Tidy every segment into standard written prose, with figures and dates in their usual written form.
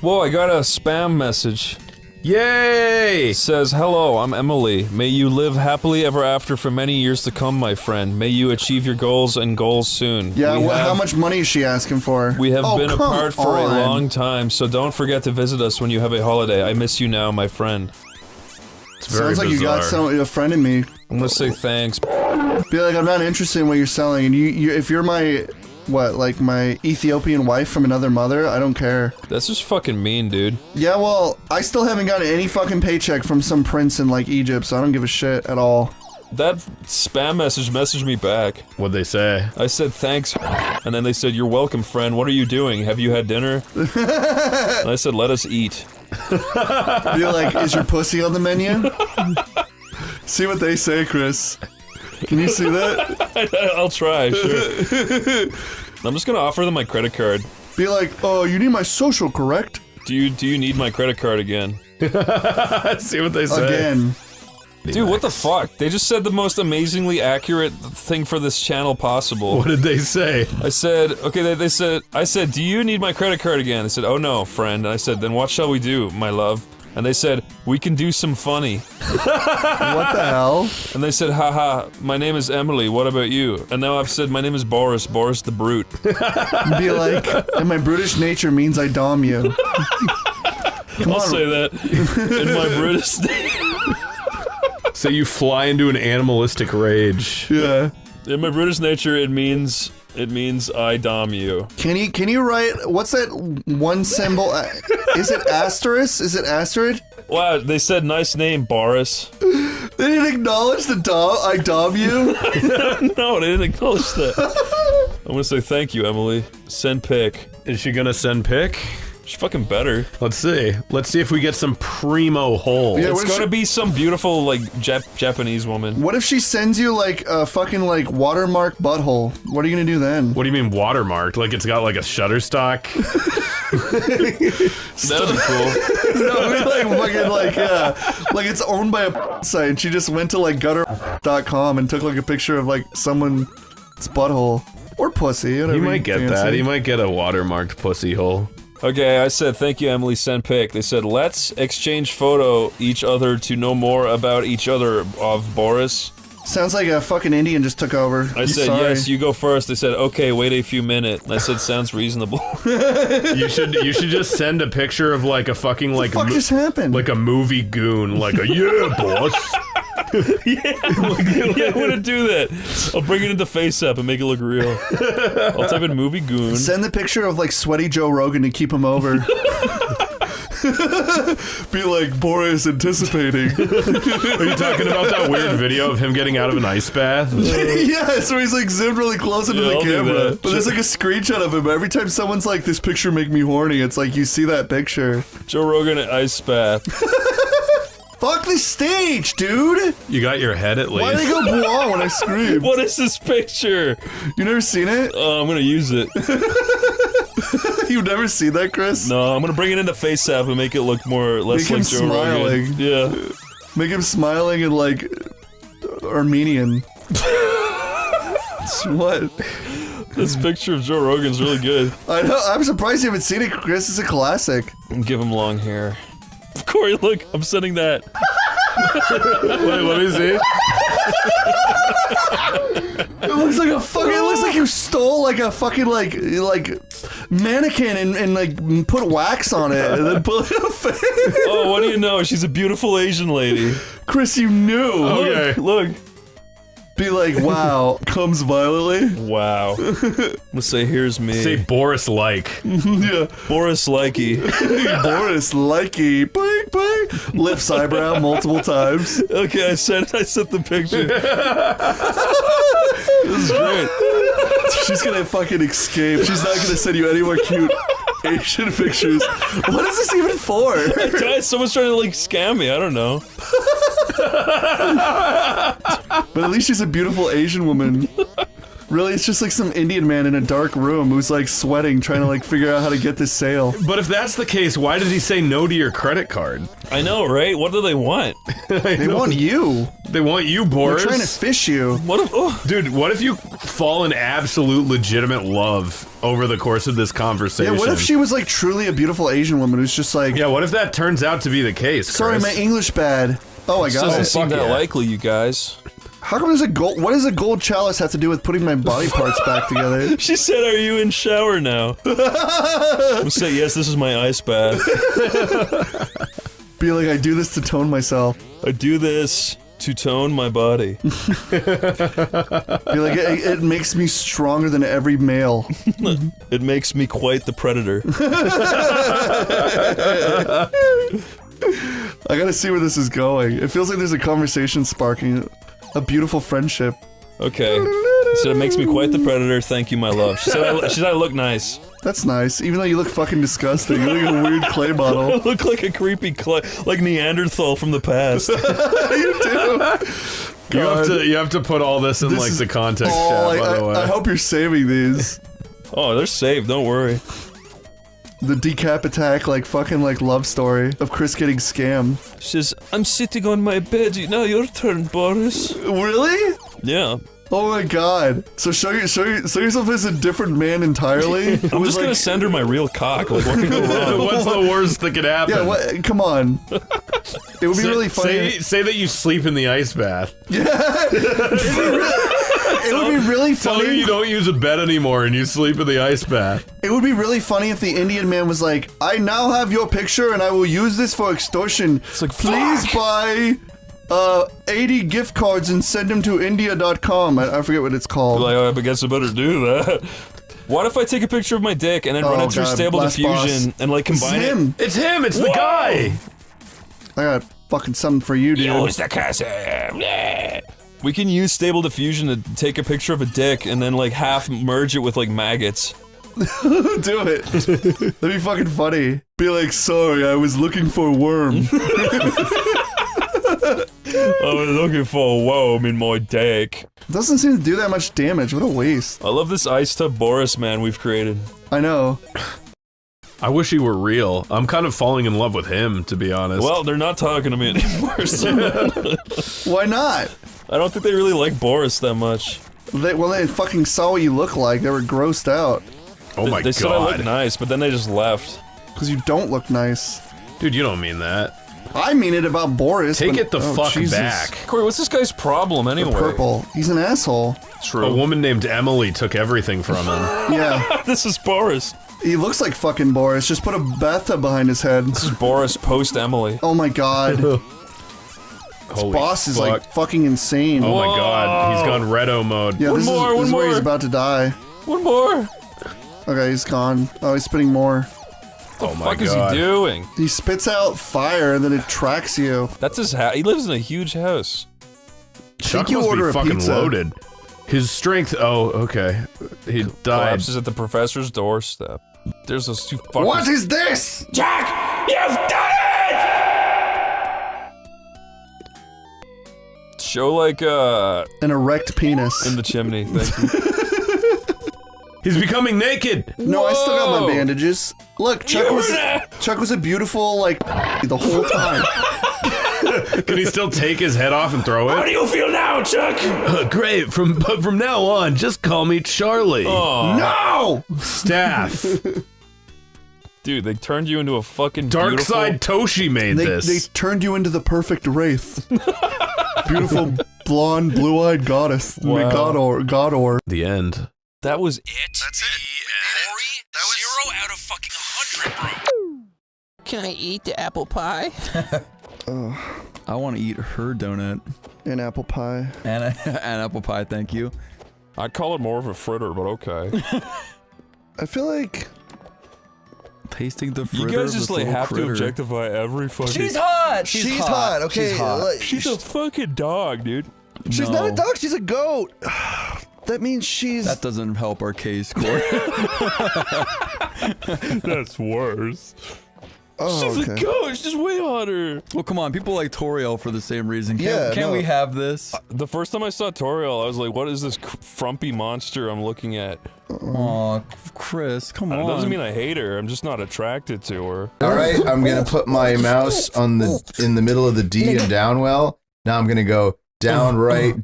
Whoa, I got a spam message. Yay! It says, hello, I'm Emily. May you live happily ever after for many years to come, my friend. May you achieve your goals and goals soon. Yeah, how much money is she asking for? We have been apart for a long time, so don't forget to visit us when you have a holiday. I miss you now, my friend. It's very Sounds like bizarre. you got a friend in me. I'm gonna say thanks. Be like, I'm not interested in what you're selling, and if you're my... What, like my Ethiopian wife from another mother? I don't care. That's just fucking mean, dude. Yeah, well, I still haven't gotten any fucking paycheck from some prince in, like, Egypt, so I don't give a shit at all. That spam messaged me back. What'd they say? I said thanks, and then they said, you're welcome, friend. What are you doing? Have you had dinner? And I said, let us eat. You're like, is your pussy on the menu? See what they say, Chris. Can you see that? I'll try, sure. I'm just gonna offer them my credit card. Be like, oh, you need my social, correct? Do you need my credit card again? See what they say. Again. Dude, what the fuck? They just said the most amazingly accurate thing for this channel possible. What did they say? I said, okay, I said, do you need my credit card again? They said, oh no, friend. And I said, then what shall we do, my love? And they said, we can do some funny. What the hell? And they said, haha, my name is Emily, what about you? And now I've said, my name is Boris the Brute. Be like, and my brutish nature means I dom you. I'll say that in my British nature. So you fly into an animalistic rage. Yeah. In my British nature, it means I dom you. Can you write, what's that one symbol? Is it asterisk? Is it asterisk? Wow, they said nice name, Boris. They didn't acknowledge the I dom you? No, they didn't acknowledge that. I'm gonna say thank you, Emily. Send pic. Is she gonna send pic? She fucking better. Let's see. Let's see if we get some primo hole. Yeah, It's gonna be some beautiful, like, Japanese woman. What if she sends you, like, a fucking, like, watermark butthole? What are you gonna do then? What do you mean watermarked? Like it's got like a Shutterstock? That'd be cool. No, I mean, like, fucking, like, yeah. Like, it's owned by a site, and she just went to, like, gutter.com and took, like, a picture of, like, someone's butthole. Or pussy, whatever. You might get fancy. that. You might get a watermarked pussy hole. Okay, I said thank you, Emily, send pic. They said, let's exchange photo each other to know more about each other of Boris. Sounds like a fucking Indian just took over. I said, yes, you go first. They said, okay, wait a few minutes. And I said, sounds reasonable. You should just send a picture of like a fucking like What the fuck just happened? like a movie goon, like a yeah, boss. Yeah, I'm gonna do that. I'll bring it into FaceApp and make it look real. I'll type in movie goon. Send the picture of, like, sweaty Joe Rogan to keep him over. Be like, Boris anticipating. Are you talking about that weird video of him getting out of an ice bath? Yeah, so he's, like, zoomed really close into the I'll do camera. that. But there's, like, a screenshot of him. Every time someone's like, this picture make me horny, it's like, you see that picture. Joe Rogan at ice bath. Fuck the stage, dude! You got your head at least. Why did they go blah when I screamed? What is this picture? You never seen it? I'm gonna use it. You've never seen that, Chris? No, I'm gonna bring it into FaceApp and make it look less Make him like Joe smiling. Rogan. Yeah. Make him smiling and, like, Armenian. What? This picture of Joe Rogan's really good. I know, I'm surprised you haven't seen it, Chris. It's a classic. Give him long hair. Corey, look, I'm sending that. Wait, let me see. It looks like a fucking. It looks like you stole like a fucking like mannequin and like put wax on it and then put it in a face. Oh, what do you know? She's a beautiful Asian lady. Chris, you knew. Okay. Look. Be like, wow, comes violently. Wow. I'm gonna say, here's me. Say Boris like. Yeah. Boris Likey. Boris likey. Boing, boing. Lifts eyebrow multiple times. Okay, I sent the picture. This is great. She's gonna fucking escape. She's not gonna send you any more cute Asian pictures. What is this even for? Someone's trying to like scam me. I don't know. But at least she's a beautiful Asian woman. Really, it's just like some Indian man in a dark room who's like sweating, trying to like figure out how to get this sale. But if that's the case, why did he say no to your credit card? I know, right? What do they want? They want you. They want you, Boris. They're trying to fish you. What if? Oh, Dude, what if you fall in absolute legitimate love over the course of this conversation. Yeah, what if she was like truly a beautiful Asian woman who's just like... Yeah, what if that turns out to be the case, Chris? Sorry, my English bad. Oh, I got doesn't it. seem that likely, you guys. How come there's a gold... What does a gold chalice have to do with putting my body parts back together? She said, are you in shower now? We'll say, yes, this is my ice bath. Be like, I do this to tone myself. I do this to tone my body. Be like, it makes me stronger than every male. It makes me quite the predator. I gotta see where this is going. It feels like there's a conversation sparking. A beautiful friendship. Okay. So it makes me quite the predator, thank you, my love. She said I look nice. That's nice, even though you look fucking disgusting. You look like a weird clay model. I look like a creepy clay, like Neanderthal from the past. You do. You have to put all this in like the context chat, by the way. I hope you're saving these. Oh, they're saved, don't worry. The decap attack, like fucking like love story of Chris getting scammed. She says, I'm sitting on my bed, now your turn, Boris. Really? Yeah. Oh my god. So show yourself as a different man entirely? I'm just gonna send her my real cock, like what can go wrong? What's the worst that could happen? Yeah, what, come on. It would be really funny. Say that you sleep in the ice bath. Yeah. It would be really funny. Tell her you don't use a bed anymore and you sleep in the ice bath. It would be really funny if the Indian man was like, I now have your picture and I will use this for extortion. It's like, please buy 80 gift cards and send them to India.com. I forget what it's called. Like, oh, I guess I better do that. What if I take a picture of my dick and then run it through Stable Diffusion and like combine it? It's him! It's the guy! I got fucking something for you, dude. Use the cousin. We can use Stable Diffusion to take a picture of a dick and then like half merge it with like maggots. Do it. That'd be fucking funny. Be like, sorry, I was looking for a worm. I was looking for a worm in my dick. Doesn't seem to do that much damage. What a waste. I love this ice tub Boris man we've created. I know. I wish he were real. I'm kind of falling in love with him, to be honest. Well, they're not talking to me anymore, so. Why not? I don't think they really like Boris that much. They fucking saw what you look like. They were grossed out. Oh my god. They said I look nice, but then they just left. Because you don't look nice. Dude, you don't mean that. I mean it about Boris. Take it the fuck Jesus. back. Corey, what's this guy's problem anyway? The purple. He's an asshole. True. A woman named Emily took everything from him. Yeah. This is Boris. He looks like fucking Boris. Just put a bathtub behind his head. This is Boris post Emily. Oh my god. This Holy boss fuck. is like fucking insane. Oh my god, he's gone Redo mode. Yeah, One this more, is one where he's more. about to die. One more. Okay, he's gone. Oh, he's spitting more. What the fuck is he doing? He spits out fire and then it tracks you. That's his house. He lives in a huge house. Chuck you must order be a fucking pizza. loaded. His strength, oh, okay. He died. Collapses at the professor's doorstep. There's those two fuckers. What is this? Jack? You've done it! Show like, An erect penis. in the chimney, thank you. He's becoming naked! No, I still got my Whoa! bandages. Look, Chuck was a beautiful, like, the whole time. Can he still take his head off and throw How it? do you feel now, Chuck? Great, but from now on, just call me Charlie. Oh. No! Staff. Dude, they turned you into a fucking Darkside Toshi made They this. turned you into the perfect wraith. Beautiful, blonde, blue-eyed goddess. Wow. Godor. The end. That was it? That's it. Corey, that was 0 out of fucking 100, bro. Can I eat the apple pie? I want to eat her donut. And apple pie. And an apple pie, thank you. I'd call it more of a fritter, but okay. I feel like... Tasting the You fritter guys just of like this little have critter. to objectify every fucking... She's hot! She's hot, okay. She's hot. like, She's a fucking dog, dude. she's not a dog, she's a goat. That means she's... That doesn't help our case, Corey. That's worse. Oh, She's a okay. goat, she's way hotter. Well, come on, people like Toriel for the same reason. Yeah, Can't no. we have this? The first time I saw Toriel, I was like, what is this frumpy monster I'm looking at? Aw, Chris, come on. It doesn't mean I hate her, I'm just not attracted to her. All right, I'm gonna put my mouse on in the middle of the D and down well. Now I'm gonna go down right,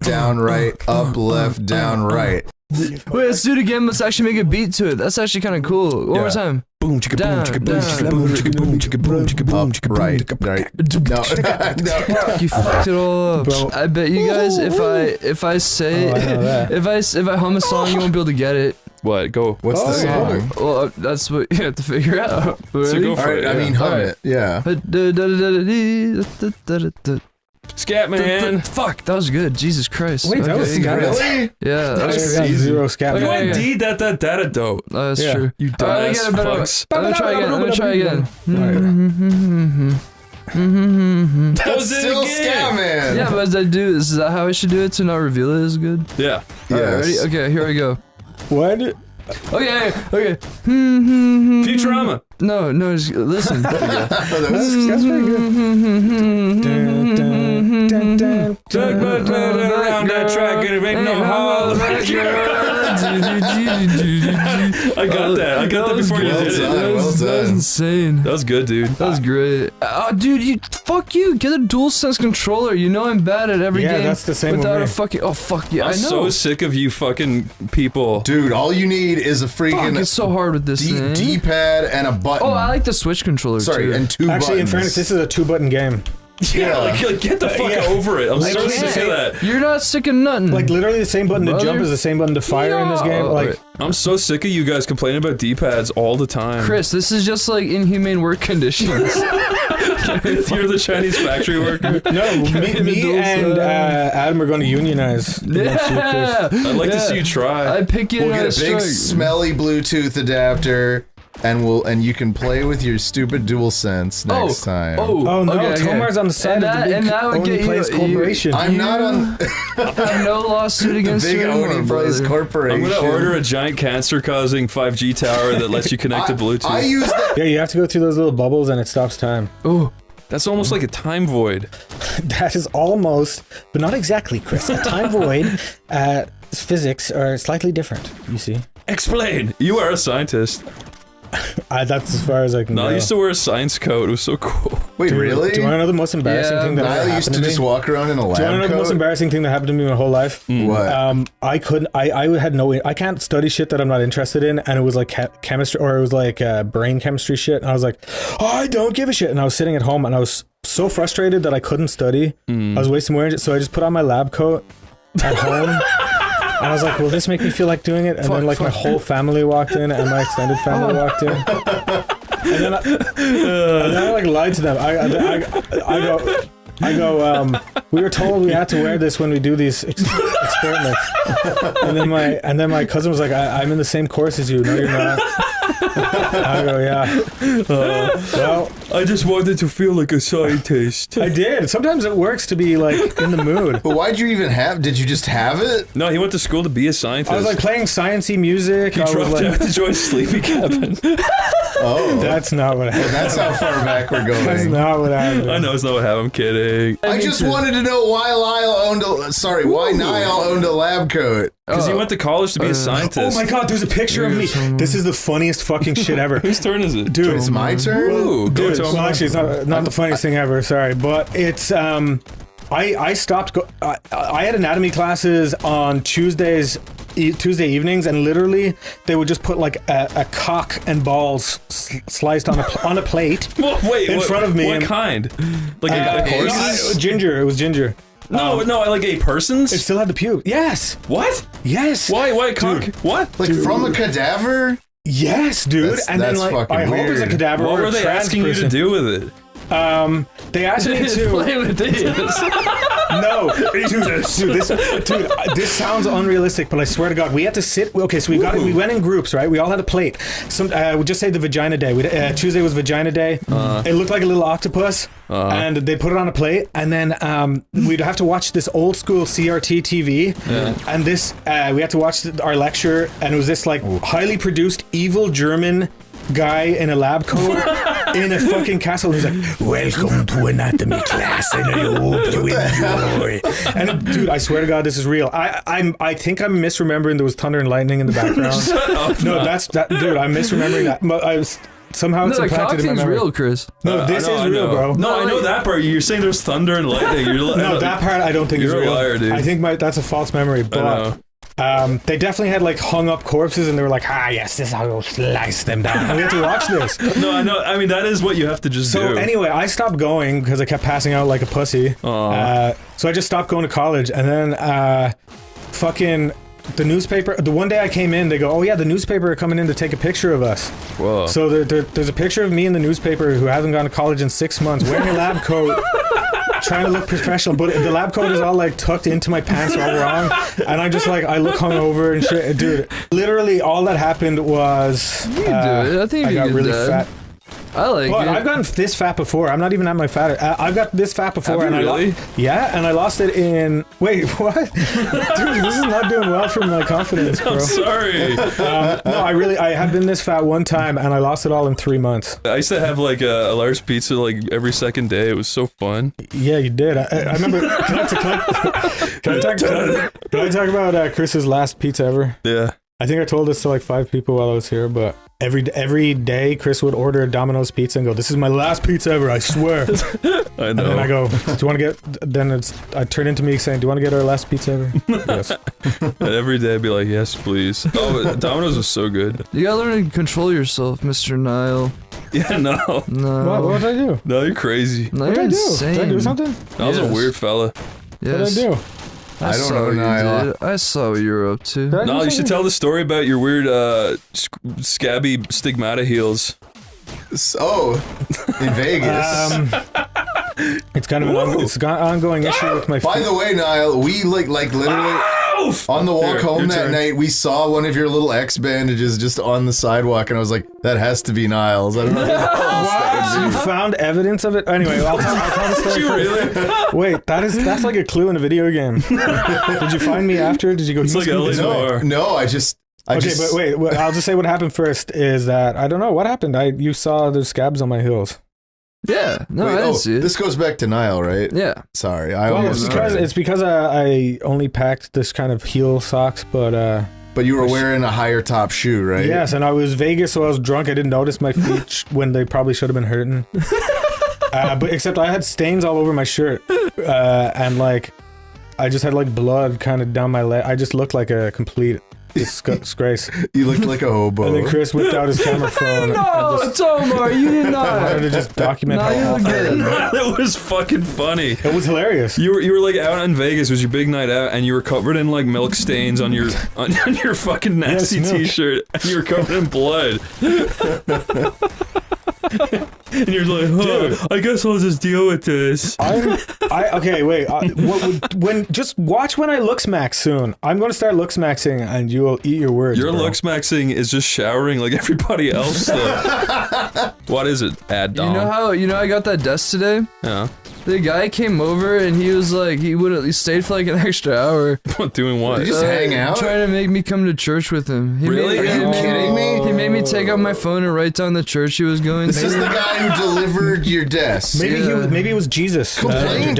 up left, down right. Wait, let's do it again. Let's actually make a beat to it. That's actually kind of cool. One more time. Boom, chicka boom, chicka boom, chicka boom, chicka boom, chicka boom, chicka boom, chicka boom. Right. You fucked it all up. Bro. I bet you guys, if I say, if I hum a song, you won't be able to get it. What? Go. What's the song? Well, that's what you have to figure out. So go for it. I mean, hum it. Yeah. Scatman. Fuck, that was good. Jesus Christ. Wait, that was scat. Really? Yeah, that was zero scat. You went D that do. That's true. You dumbass fucks. Let me try again. Let me try again. That was Still it again. Scatman. Yeah, but as I do, is that how I should do it to not reveal it as good? Yeah. Alright, ready? Okay, here we go. What? Okay. Futurama. No, just listen. That's pretty good. Around that track and it ain't no hall. I got that before you did it. Well That was done. insane. That was good, dude. That was great. Oh, dude, fuck you. Get a DualSense controller. You know I'm bad at every game. Yeah, that's the same without with a me. fucking. Oh fuck yeah, I'm I know. so sick of you fucking people. Dude, all you need is a Fuck, freaking it's so hard with this thing. D-pad and a button. Oh, I like the Switch controller Sorry, too. and two buttons. Actually, in fairness, this is a 2-button game. Yeah, like get the fuck over it. I'm so can't. sick of that. You're not sick of nothing. Like literally the same button to Brother? jump is the same button to fire in this game. Like I'm so sick of you guys complaining about D-pads all the time. Chris, this is just like inhumane work conditions. You're the Chinese factory worker. no, me and Adam are going to unionize. against you, Chris. I'd like to see you try. I pick you We'll on get a big smelly Bluetooth adapter, and you can play with your stupid DualSense next time. Oh no, okay, Tomar's on the side And of the big that would get oneyplays you- corporation. I'm not on I have no lawsuit against big you anymore, oneyplays brother. corporation. I'm gonna order a giant cancer-causing 5G tower that lets you connect to Bluetooth. I use that. Yeah, you have to go through those little bubbles and it stops time. Oh, That's almost like a time void. That is almost, but not exactly, Chris. A time void, physics are slightly different, you see. Explain. You are a scientist. That's as far as I can No, go. I used to wear a science coat. It was so cool. Wait, really? Do you want to know the most embarrassing thing that ever Niall happened used to to me? just walk around in a Do you want to know lab the most coat. embarrassing thing that happened to me my whole life? What? I couldn't. I had no. I can't study shit that I'm not interested in, and it was like chemistry, or it was like brain chemistry shit. And I was like, oh, I don't give a shit. And I was sitting at home, and I was so frustrated that I couldn't study. I was wasting more energy, so I just put on my lab coat at home. And I was like, will this make me feel like doing it? And then like my whole family walked in and my extended family walked in. And then I like lied to them. I go, we were told we had to wear this when we do these experiments. And then my cousin was like, I'm in the same course as you. No, you're not. I go, yeah. Well, I just wanted to feel like a scientist. I did. Sometimes it works to be like in the mood. But why'd you even have? Did you just have it? No, he went to school to be a scientist. I was like playing sciencey music. he I was dropped like, out to join Sleepy Cabin. Oh, that's not what happened. that's how far back we're going. That's not what happened. I know it's not what happened. I'm kidding. I just wanted to know why Niall owned a lab coat. Because he went to college to be a scientist. Oh my god, there's a picture of me. This is the funniest fucking shit ever. Whose turn is it? Dude, It's my turn? Ooh, go dude, to well, actually, it's not the funniest thing ever, sorry. But it's, I stopped, I had anatomy classes on Tuesday evenings, and literally they would just put like a cock and balls sliced on a plate Well, wait, in front of me. What and, kind? Like a horse? ginger, it was ginger. No, like a person's? It still had the pube. Yes. What? Yes. Why a cock? Dude. What? Like from a cadaver? Yes, dude. That's and then like fucking I hope it's a weird. cadaver What or were a they trans asking person. you to do with it? They asked me to. play with this. No, dude, this sounds unrealistic, but I swear to God, we had to sit. Okay, so we went in groups, right? We all had a plate. We just say the vagina day. Tuesday was vagina day. It looked like a little octopus, and they put it on a plate, and then we'd have to watch this old school CRT TV, and this we had to watch our lecture, and it was this like highly produced evil German guy in a lab coat in a fucking castle. He's like, welcome to anatomy class, and I hope you enjoy. And dude, I swear to God, this is real. I think I'm misremembering there was thunder and lightning in the background. No, that's that, dude. I'm misremembering that. But I was somehow it's No, the cock implanted in my thing's memory. real, Chris. No, this is real, bro. No, I know that part. You're saying there's thunder and lightning. No, that part I don't think is You're a real. liar, dude. I think that's a false memory. But They definitely had like hung up corpses, and they were like, "Ah, yes, this is how we'll slice them down." And we had to watch this. No, I know. I mean, that is what you have to just do. So anyway, I stopped going because I kept passing out like a pussy. So I just stopped going to college, and then fucking the newspaper. The one day I came in, they go, "Oh yeah, the newspaper are coming in to take a picture of us." Whoa. So there's a picture of me in the newspaper who hasn't gone to college in 6 months, wearing a lab coat. Trying to look professional, but the lab coat is all like tucked into my pants all wrong, and I just like I look hungover and shit, dude. Literally, all that happened was You can do it. I think I you got can really do fat. I like But it. I've gotten this fat before. I'm not even at my fat. I've got this fat before. Have you and really? Yeah, and I lost it in. Wait, what? Dude, this is not doing well for my confidence, bro. I'm sorry. No, I had been this fat one time, and I lost it all in 3 months. I used to have like a large pizza like every second day. It was so fun. Yeah, you did. I remember. Can I talk about Chris's last pizza ever? Yeah. I think I told this to like 5 people while I was here, but every day Chris would order a Domino's pizza and go, "This is my last pizza ever, I swear." I know. And then I go, "Do you want to get?" Then I turn into me saying, "Do you want to get our last pizza ever?" Yes. And every day I'd be like, yes, please. Oh, Domino's was so good. You gotta learn to control yourself, Mr. Nile. Yeah, no. No. What did I do? No, you're crazy. No, What you're did I do? insane. Did I do something? I was a Yes. weird fella. What Yes. did I do? I don't saw know, what you Niall. did. I saw what you were up to. Did I do No, you should something? tell the story about your weird, scabby stigmata heels. Oh, in Vegas. It's kind of an ongoing issue with my By feet. the way, Niall, we like literally on the walk Here, home your that turn. night, we saw one of your little X bandages just on the sidewalk, and I was like, that has to be Niall's. I don't know. What? You found evidence of it? Anyway, I'll tell the story. Did you first. really? Wait, that's like a clue in a video game. Did you find me after? Did you go? It's like LA Noir. No, I just. Okay, but wait. I'll just say what happened first. Is that I don't know what happened. You saw the scabs on my heels. Yeah. No, Wait, I didn't see it. This goes back to Niall, right? Yeah. Sorry, I Well, almost. it's because I only packed this kind of heel socks, but But you were wearing a higher top shoe, right? yes, and I was Vegas, so I was drunk. I didn't notice my feet when they probably should have been hurting. But except I had stains all over my shirt, and like I just had like blood kind of down my leg. I just looked like a complete disgrace. You looked like a hobo. And then Chris whipped out his camera phone. No, and just Tomar, you did wanted not. to just document No, how you look awful good. That was fucking funny. it was hilarious. You were like out in Vegas, it was your big night out, and you were covered in like milk stains on your on your fucking nasty Yes, milk. t-shirt, and you were covered in blood. And you're like, huh, I guess I'll just deal with this. Okay, wait. Just watch when I look smack soon. I'm going to start look smacking, and you will eat your words. Your bro. looks maxing is just showering like everybody else. Though. What is it? Ad dom. You know I got that desk today? Yeah. The guy came over and he was like, he stayed for like an extra hour. Doing what? Did you just hang out? Trying to make me come to church with him. Really? Are you kidding me? He made me take out my phone and write down the church he was going This is to. the guy who delivered your desk. Maybe it was Jesus. Complain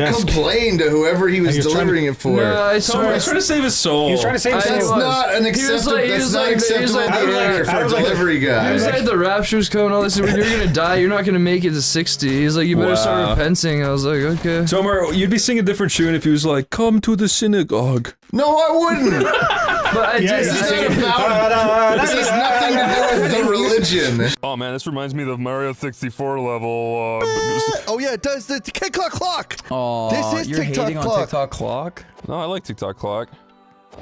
to whoever he was He was trying delivering to- it for. No, I So he's trying to save his soul. He was trying to save his I soul. was. That's not an He was acceptable. like- he That's was not like- he was acceptable like- behavior for a delivery He guy. was like, the rapture's coming, all this. You're gonna die. You're not gonna make it to 60. He's like, you better start Wow. repenting. I was like, okay. Tomar, you'd be singing a different tune if he was like, "Come to the synagogue." No, I wouldn't. But I Yeah, did. This is not about. This has nothing to do with the religion. Oh man, this reminds me of the Mario 64 level. Oh yeah, it does the tick-tock clock. Oh, This is you're TikTok hating on clock. TikTok clock. No, I like TikTok clock.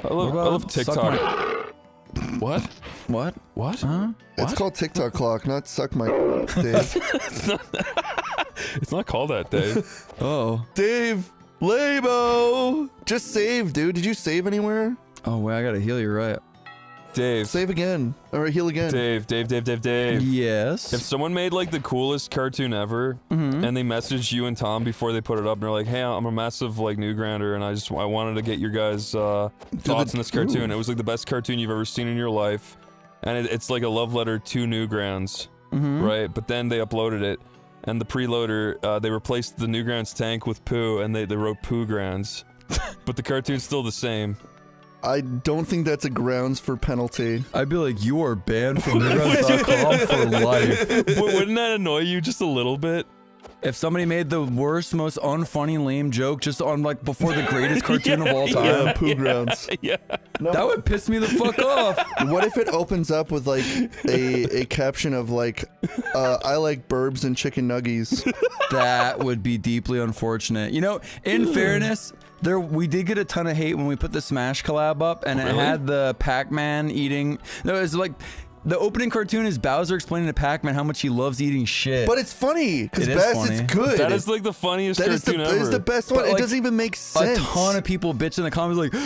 I What about love suck TikTok. What? What? What? Huh? It's called TikTok clock, not suck my Dave. It's not called that, Dave. Oh. Dave, Labo, just save, dude. Did you save anywhere? Oh wait, I gotta heal you right. Dave. Save again or heal again. Dave. Yes. If someone made like the coolest cartoon ever, and they messaged you and Tom before they put it up, and they're like, "Hey, I'm a massive like Newgrounder, and I wanted to get your guys' thoughts on this cartoon. It was like the best cartoon you've ever seen in your life, and it's like a love letter to Newgrounds, right? But then they uploaded it, and the preloader they replaced the Newgrounds tank with poo, and they wrote Poo Grounds, but the cartoon's still the same. I don't think that's a grounds for penalty. I'd be like, you are banned from Newgrounds.com for life. But wouldn't that annoy you just a little bit? If somebody made the worst, most unfunny, lame joke just on like before the greatest cartoon of all time, Poo grounds. Yeah. that would piss me the fuck off. What if it opens up with like a caption of like, I like burbs and chicken nuggies? That would be deeply unfortunate. You know, in fairness, we did get a ton of hate when we put the Smash collab up, and it had the Pac-Man eating. No, it's like. The opening cartoon is Bowser explaining to Pac-Man how much he loves eating shit. But it's funny because It is Bassett's funny. good. That is like the funniest cartoon ever. That is the best one. But, It like, doesn't even make sense. A ton of people bitch in the comments like, ew,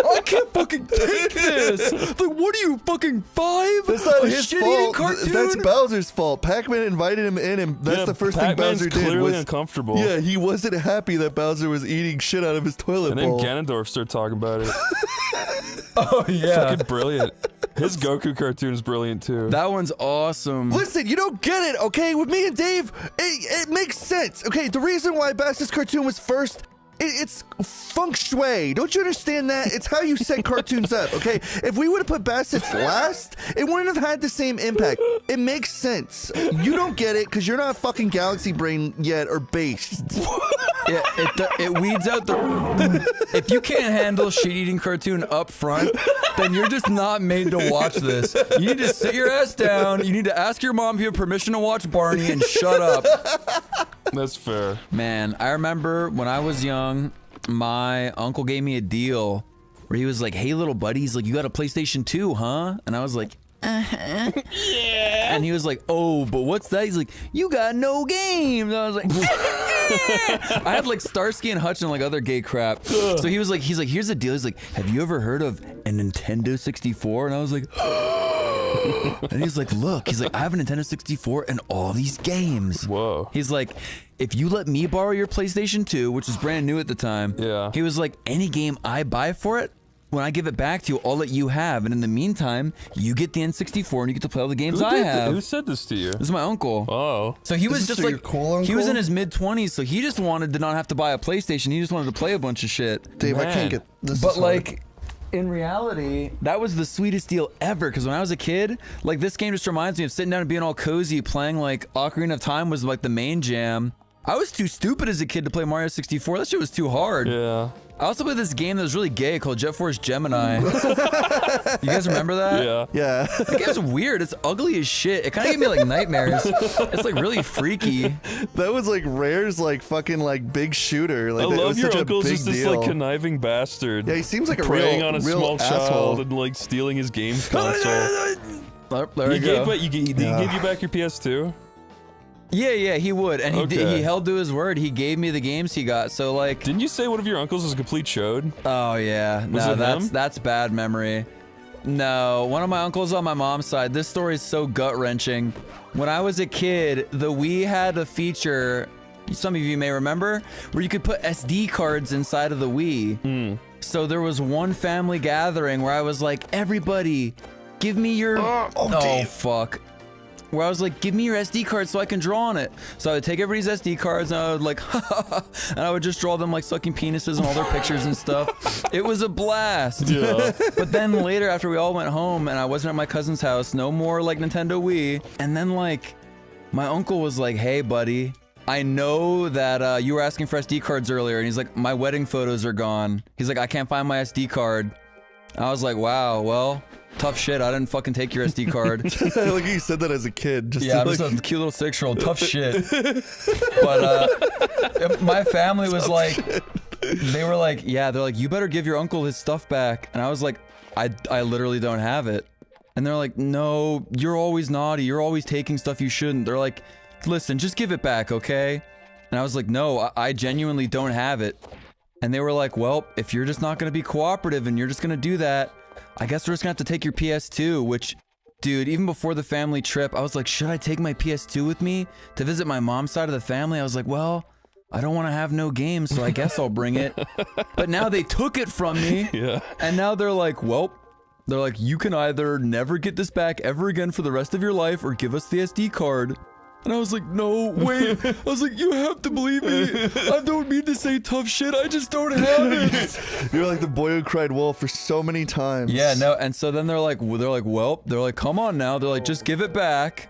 I can't fucking take this. Like, what are you, fucking 5? That's not A his shit-eating fault. cartoon? That's Bowser's fault. Pac-Man invited him in, and that's the first thing Pac-Man's Bowser did clearly was uncomfortable. Yeah, he wasn't happy that Bowser was eating shit out of his toilet And then bowl. Ganondorf started talking about it. Oh, yeah. Fucking brilliant. His Goku cartoon is brilliant too. That one's awesome. Listen, you don't get it, okay? With me and Dave, it makes sense. Okay, the reason why Bassett's cartoon was first, it's feng shui. Don't you understand that? It's how you set cartoons up, okay? If we would have put Bassett's last, it wouldn't have had the same impact. It makes sense. You don't get it because you're not fucking galaxy brain yet or based. Yeah, it weeds out the... If you can't handle shit-eating cartoon up front, then you're just not made to watch this. You need to sit your ass down. You need to ask your mom if you have permission to watch Barney and shut up. That's fair. Man, I remember when I was young, my uncle gave me a deal where he was like, hey, little buddies, like, you got a PlayStation 2, huh? And I was like, yeah. And he was like, oh, but what's that? He's like, you got no games. I was like, I had like Starsky and Hutch and like other gay crap. So he's like, here's the deal. He's like, have you ever heard of a Nintendo 64? And I was like, and he's like, look, he's like, I have a Nintendo 64 and all these games. Whoa. He's like, if you let me borrow your PlayStation 2, which was brand new at the time, yeah. He was like, any game I buy for it, when I give it back to you, I'll let you have. And in the meantime, you get the N64 and you get to play all the games I have. Who said this to you? This is my uncle. Oh. So he was just like, he was in his mid-20s, so he just wanted to not have to buy a PlayStation. He just wanted to play a bunch of shit. Dave, I can't get this. But like, in reality, that was the sweetest deal ever. Because when I was a kid, like, this game just reminds me of sitting down and being all cozy, playing like Ocarina of Time was like the main jam. I was too stupid as a kid to play Mario 64. That shit was too hard. Yeah. I also played this game that was really gay called Jet Force Gemini. You guys remember that? Yeah. Yeah. That game's weird. It's ugly as shit. It kind of gave me like nightmares. It's like really freaky. That was like Rare's like fucking like big shooter. Like, I that love was your such uncle's a big just this deal. like conniving bastard. Yeah, he seems like a preying real, on a real small asshole. child and like stealing his game console. There we go. Did he give you back your PS2? Yeah, he would, and he held to his word. He gave me the games he got. So like, didn't you say one of your uncles was a complete chode? Oh yeah, no, that's bad memory. No, one of my uncles on my mom's side. This story is so gut wrenching. When I was a kid, the Wii had a feature. Some of you may remember where you could put SD cards inside of the Wii. So there was one family gathering where I was like, everybody, give me your. Oh fuck. Where I was like, give me your SD card so I can draw on it. So I would take everybody's SD cards and I would like, and I would just draw them like sucking penises and all their pictures and stuff. It was a blast. Yeah. But then later, after we all went home and I wasn't at my cousin's house, no more like Nintendo Wii. And then like, my uncle was like, hey buddy, I know that you were asking for SD cards earlier. And he's like, my wedding photos are gone. He's like, I can't find my SD card. I was like, wow, well, tough shit. I didn't fucking take your SD card. Like you said that as a kid. Just yeah, I'm like... just a cute little 6-year-old. Tough shit. But my family was like, they were like, yeah, they're like, you better give your uncle his stuff back. And I was like, I literally don't have it. And they're like, no, you're always naughty. You're always taking stuff you shouldn't. They're like, listen, just give it back, okay? And I was like, no, I genuinely don't have it. And they were like, well, if you're just not going to be cooperative and you're just going to do that, I guess we're just going to have to take your PS2, which, dude, even before the family trip, I was like, should I take my PS2 with me to visit my mom's side of the family? I was like, well, I don't want to have no games, so I guess I'll bring it. But now they took it from me. Yeah. And now they're like, well, they're like, you can either never get this back ever again for the rest of your life or give us the SD card. And I was like, no, wait. I was like, you have to believe me. I don't mean to say tough shit. I just don't have it. You're like the boy who cried wolf for so many times. Yeah, no. And so then they're like, well, they're like, come on now. They're like, just give it back.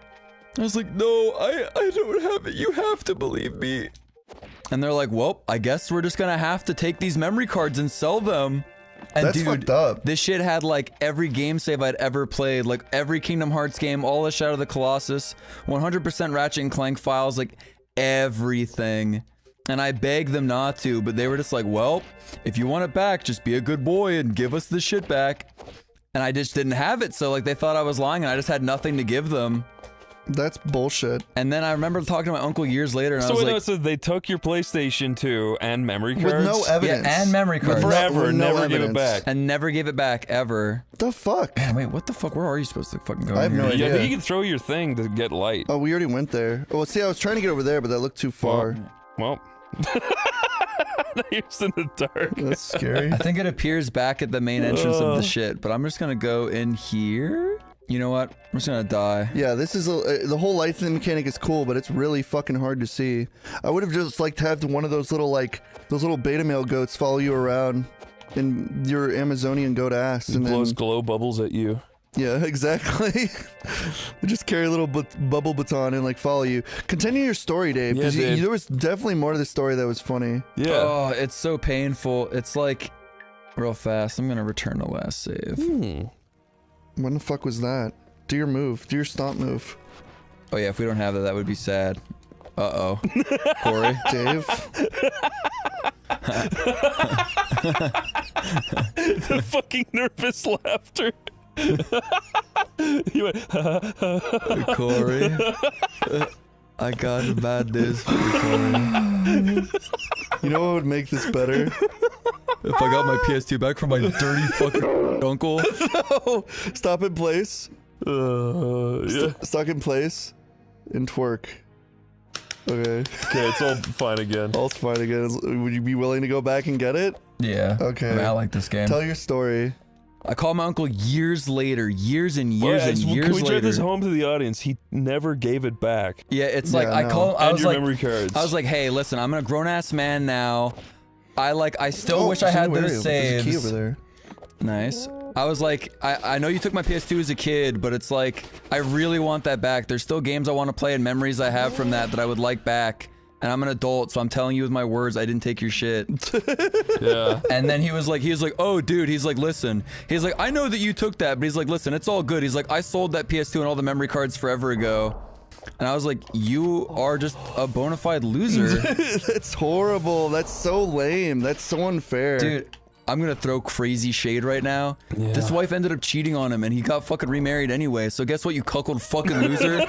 I was like, no, I don't have it. You have to believe me. And they're like, well, I guess we're just gonna have to take these memory cards and sell them. And That's dude, fucked up. This shit had like every game save I'd ever played, like every Kingdom Hearts game, all the Shadow of the Colossus, 100% Ratchet and Clank files, like everything. And I begged them not to, but they were just like, well, if you want it back, just be a good boy and give us the shit back. And I just didn't have it, so like they thought I was lying and I just had nothing to give them. That's bullshit. And then I remember talking to my uncle years later, and I was like, so they took your PlayStation 2 and memory cards? With no evidence. Yeah, and memory cards. Forever, no never give it evidence. back. And never gave it back, ever. The fuck? Man, wait, what the fuck? Where are you supposed to fucking go? I have no here? idea. Yeah, I think you can throw your thing to get light. Oh, we already went there. Oh, see, I was trying to get over there, but that looked too far. Well. Now you're just in the dark. That's scary. I think it appears back at the main entrance of the shit, but I'm just gonna go in here. You know what? I'm just gonna die. Yeah, this is the whole light thing mechanic is cool, but it's really fucking hard to see. I would have just liked to have one of those little beta male goats follow you around in your Amazonian goat ass, and blows then glow bubbles at you. yeah, exactly. Just carry a little bubble baton and like follow you. Continue your story, Dave, because there was definitely more to the story that was funny. Yeah. Oh, it's so painful. It's like real fast. I'm gonna return the last save. When the fuck was that? Do your move. Do your stomp move. Oh yeah, if we don't have that, that would be sad. Uh-oh. Corey. Dave. The fucking nervous laughter. You went, Corey. I got bad news for you, Corey. You know what would make this better? If I got my PS2 back from my dirty fucking uncle. No! Stop in place. yeah. Stuck in place. And twerk. Okay. Okay, it's all fine again. All's fine again. Would you be willing to go back and get it? Yeah. Okay. I mean, I like this game. Tell your story. I called my uncle years later, years and years and years Can we drive later. this home to the audience? He never gave it back. Yeah, it's Yeah, like I no. call. I And was your like, memory cards. I was like, hey, listen, I'm a grown ass man now. I still wish I had those saves. There's a key over there. Nice. I was like, I know you took my PS2 as a kid, but it's like, I really want that back. There's still games I want to play and memories I have from that I would like back. And I'm an adult, so I'm telling you with my words, I didn't take your shit. Yeah. And then he was like, oh, dude, he's like, listen. He's like, I know that you took that, but he's like, listen, it's all good. He's like, I sold that PS2 and all the memory cards forever ago. And I was like, you are just a bona fide loser. That's horrible. That's so lame. That's so unfair. Dude, I'm gonna throw crazy shade right now. Yeah. This wife ended up cheating on him and he got fucking remarried anyway. So guess what, you cuckold fucking loser?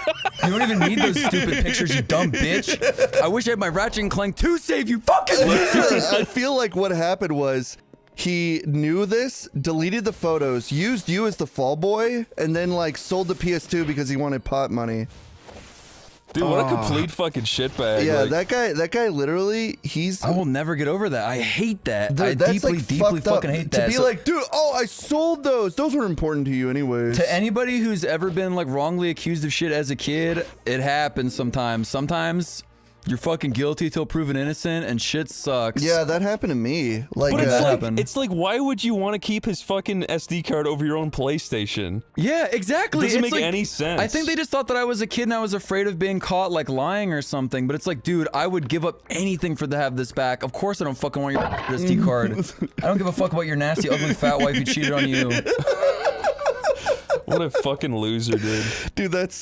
You don't even need those stupid pictures, you dumb bitch. I wish I had my Ratchet and Clank 2 save, you fucking loser. I feel like what happened was he knew this, deleted the photos, used you as the fall boy, and then like sold the PS2 because he wanted pot money. Dude, what a complete fucking shitbag. Yeah, like, that guy literally, I will never get over that. I hate that. Dude, I that's deeply, like deeply fucked up. fucking hate that. To be like, dude, oh, I sold those. Those were important to you anyways. To anybody who's ever been like wrongly accused of shit as a kid, it happens sometimes. Sometimes you're fucking guilty till proven innocent and shit sucks. Yeah, that happened to me. Like, but happened. it's like, why would you want to keep his fucking SD card over your own PlayStation? Yeah, exactly. It doesn't It's make like, any sense. I think they just thought that I was a kid and I was afraid of being caught like lying or something. But it's like, dude, I would give up anything for to have this back. Of course I don't fucking want your SD card. I don't give a fuck about your nasty, ugly, fat wife who cheated on you. What a fucking loser, dude. dude, that's